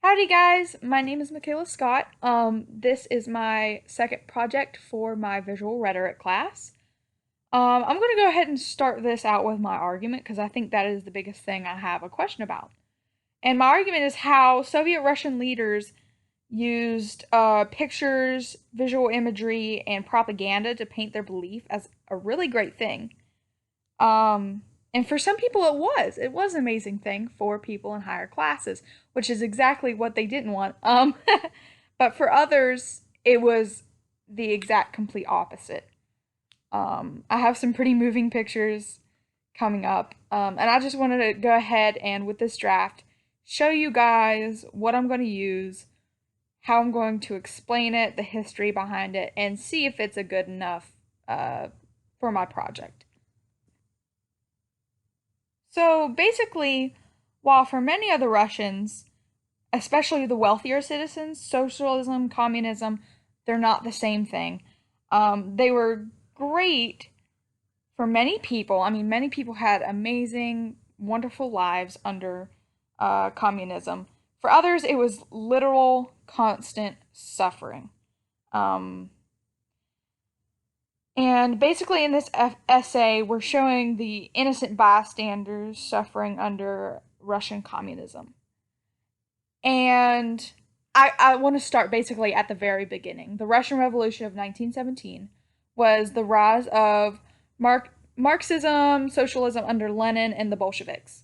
Howdy guys, my name is Michaela Scott. This is my second project for my visual rhetoric class. I'm going to go ahead and start this out with my argument because I think that is the biggest thing I have a question about. And my argument is how Soviet Russian leaders used pictures, visual imagery, and propaganda to paint their belief as a really great thing. And for some people, it was. It was an amazing thing for people in higher classes, which is exactly what they didn't want. But for others, it was the exact complete opposite. I have some pretty moving pictures coming up, and I just wanted to go ahead and with this draft show you guys what I'm going to use, how I'm going to explain it, the history behind it, and see if it's a good enough for my project. So basically, while for many other Russians, especially the wealthier citizens, socialism, communism, they're not the same thing. They were great for many people. I mean, many people had amazing, wonderful lives under communism. For others, it was literal, constant suffering. Um, And basically, in this essay, we're showing the innocent bystanders suffering under Russian communism. And I want to start basically at the very beginning. The Russian Revolution of 1917 was the rise of Marxism, socialism under Lenin, and the Bolsheviks.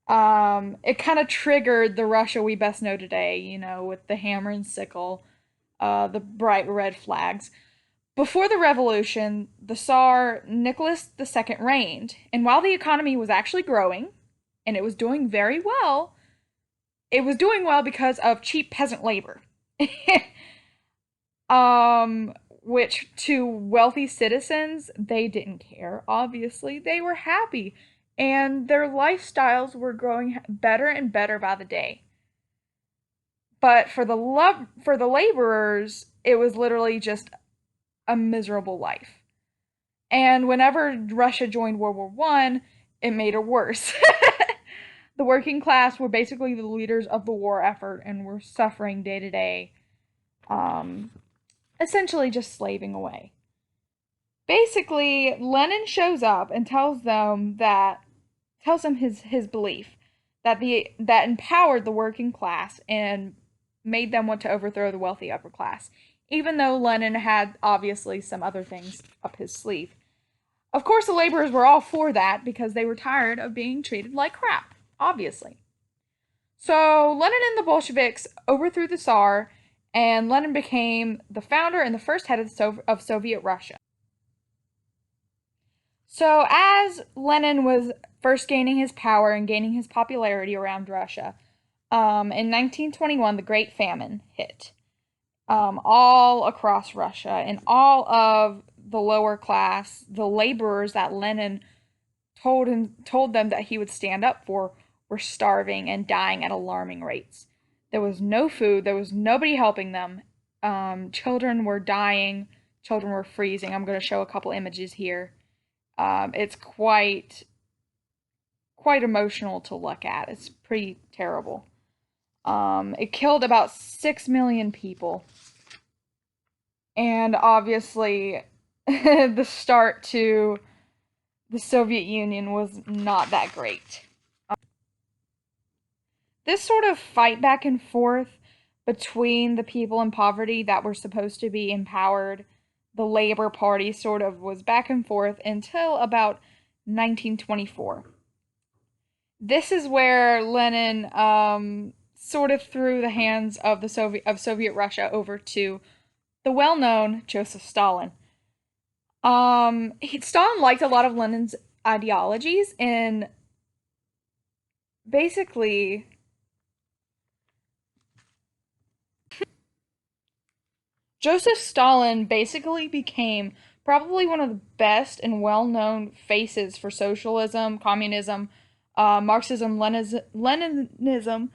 It kind of triggered the Russia we best know today, with the hammer and sickle, the bright red flags. Before the revolution, the Tsar Nicholas II reigned, and while the economy was actually growing, and it was doing very well, it was doing well because of cheap peasant labor. Which to wealthy citizens, they didn't care, obviously. They were happy, and their lifestyles were growing better and better by the day. But for the laborers, it was literally just a miserable life. And whenever Russia joined World War I, it made it worse. The working class were basically the leaders of the war effort and were suffering day to day, essentially just slaving away. Basically, Lenin shows up and tells them his belief that empowered the working class and made them want to overthrow the wealthy upper class, even though Lenin had obviously some other things up his sleeve. Of course, the laborers were all for that because they were tired of being treated like crap, obviously. So Lenin and the Bolsheviks overthrew the Tsar, and Lenin became the founder and the first head of Soviet Russia. So as Lenin was first gaining his power and gaining his popularity around Russia, in 1921, the Great Famine hit. All across Russia, and all of the lower class, the laborers that Lenin told them that he would stand up for, were starving and dying at alarming rates. There was no food. There was nobody helping them. Children were dying. Children were freezing. I'm going to show a couple images here. It's quite emotional to look at. It's pretty terrible. It killed about 6 million people. And obviously, the start to the Soviet Union was not that great. This sort of fight back and forth between the people in poverty that were supposed to be empowered, the Labor Party sort of was back and forth until about 1924. This is where Lenin sort of threw the hands of the Soviet Russia over to the well-known Joseph Stalin. Stalin liked a lot of Lenin's ideologies, and basically Joseph Stalin basically became probably one of the best and well-known faces for socialism, communism, Marxism, Leninism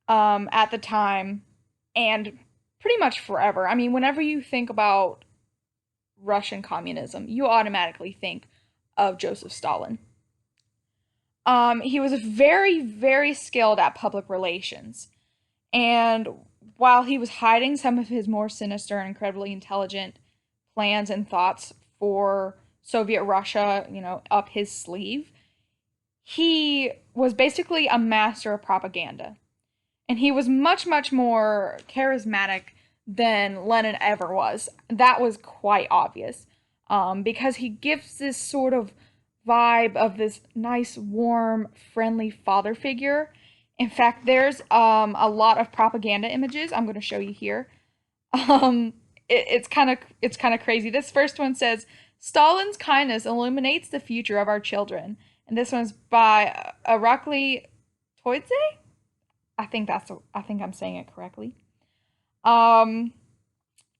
at the time, and pretty much forever. I mean, whenever you think about Russian communism, you automatically think of Joseph Stalin. He was very, very skilled at public relations. And while he was hiding some of his more sinister and incredibly intelligent plans and thoughts for Soviet Russia, up his sleeve, he was basically a master of propaganda. And he was much, much more charismatic than Lenin ever was. That was quite obvious, because he gives this sort of vibe of this nice, warm, friendly father figure. In fact, there's a lot of propaganda images I'm going to show you here. Um, it's kind of crazy. This first one says, "Stalin's kindness illuminates the future of our children," and this one's by Irakli Toidze. I think I'm saying it correctly. Um,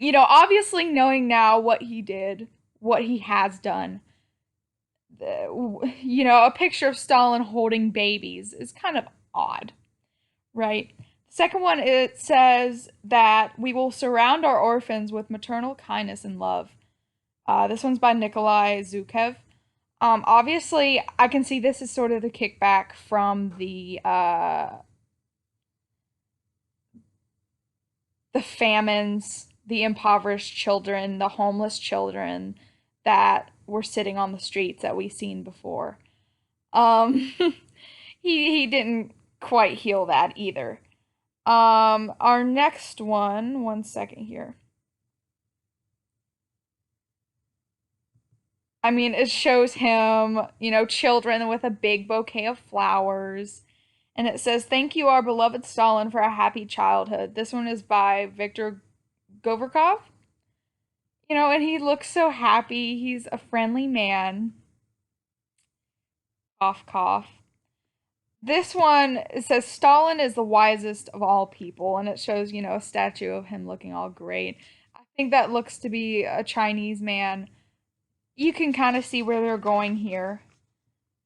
obviously knowing now what he did, what he has done, a picture of Stalin holding babies is kind of odd, right? The second one, it says that we will surround our orphans with maternal kindness and love. This one's by Nikolai Zhukev. Obviously, I can see this is sort of the kickback from the famines, the impoverished children, the homeless children that were sitting on the streets that we've seen before. Um, he didn't quite heal that either. Our next one second here. I mean, it shows him, children with a big bouquet of flowers. And it says, "Thank you, our beloved Stalin, for a happy childhood." This one is by Viktor Govorkov. And he looks so happy. He's a friendly man. Cough, cough. This one, it says, "Stalin is the wisest of all people." And it shows, a statue of him looking all great. I think that looks to be a Chinese man. You can kind of see where they're going here.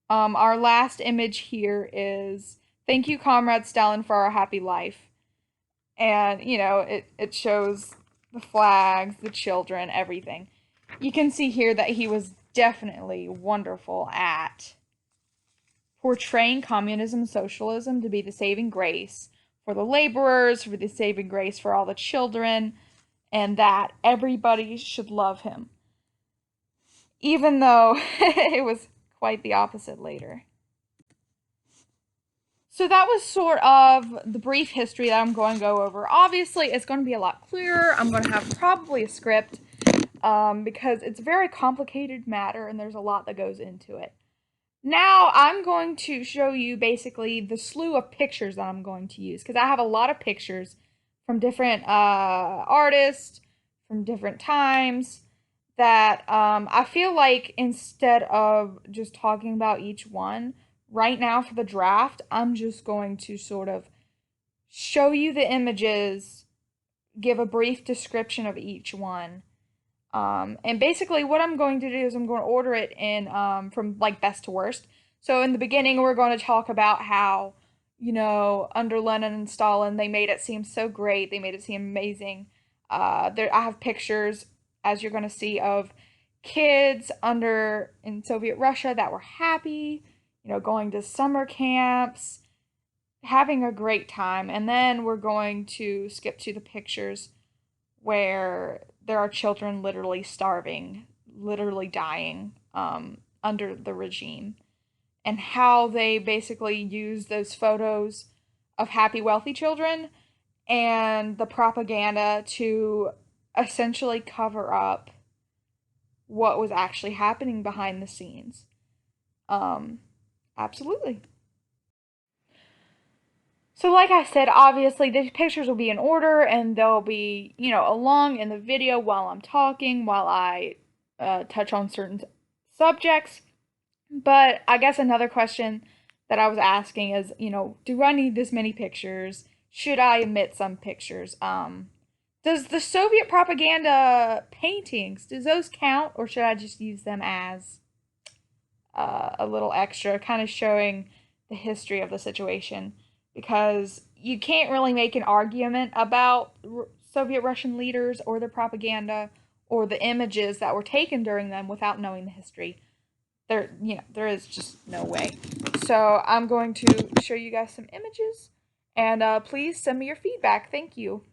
Our last image here is, "Thank you, Comrade Stalin, for our happy life." And, it shows the flags, the children, everything. You can see here that he was definitely wonderful at portraying communism and socialism to be the saving grace for the laborers, for the saving grace for all the children, and that everybody should love him. Even though it was quite the opposite later. So that was sort of the brief history that I'm going to go over. Obviously, it's going to be a lot clearer. I'm going to have probably a script, because it's a very complicated matter and there's a lot that goes into it. Now, I'm going to show you basically the slew of pictures that I'm going to use, because I have a lot of pictures from different artists, from different times, that I feel like instead of just talking about each one, right now for the draft, I'm just going to sort of show you the images, give a brief description of each one. And basically what I'm going to do is I'm going to order it in from like best to worst. So in the beginning, we're going to talk about how, under Lenin and Stalin, they made it seem so great. They made it seem amazing. I have pictures, as you're going to see, of kids in Soviet Russia that were happy, going to summer camps, having a great time. And then we're going to skip to the pictures where there are children literally starving, literally dying under the regime, and how they basically use those photos of happy, wealthy children and the propaganda to essentially cover up what was actually happening behind the scenes. Absolutely. So like I said, obviously these pictures will be in order and they'll be, along in the video while I'm talking, while I touch on certain subjects. But I guess another question that I was asking is, do I need this many pictures? Should I omit some pictures? Does the Soviet propaganda paintings, does those count, or should I just use them as a little extra, kind of showing the history of the situation? Because you can't really make an argument about Soviet Russian leaders or their propaganda or the images that were taken during them without knowing the history. There is just no way. So I'm going to show you guys some images, And please send me your feedback. Thank you.